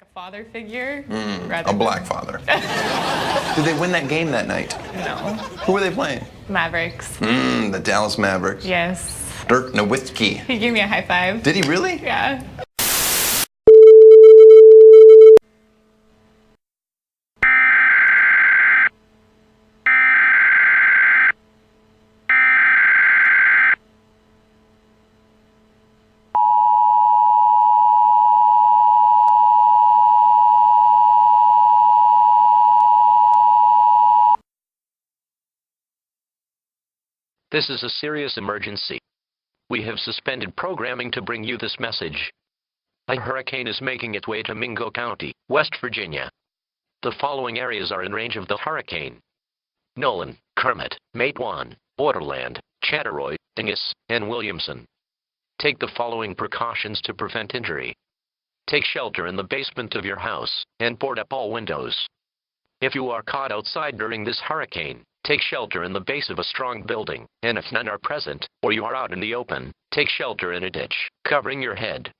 A father figure? A black father. Did they win that game that night? No. Who were they playing? Mavericks. The Dallas Mavericks. Yes. Dirk Nowitzki. He gave me a high five. Did he really? Yeah. This is a serious emergency. We have suspended programming to bring you this message. A hurricane is making its way to Mingo County, West Virginia. The following areas are in range of the hurricane: Nolan, Kermit, Matewan, Borderland, Chatteroy, Dingus, and Williamson. Take the following precautions to prevent injury. Take shelter in the basement of your house, and board up all windows. If you are caught outside during this hurricane, take shelter in the base of a strong building, and if none are present, or you are out in the open, take shelter in a ditch, covering your head.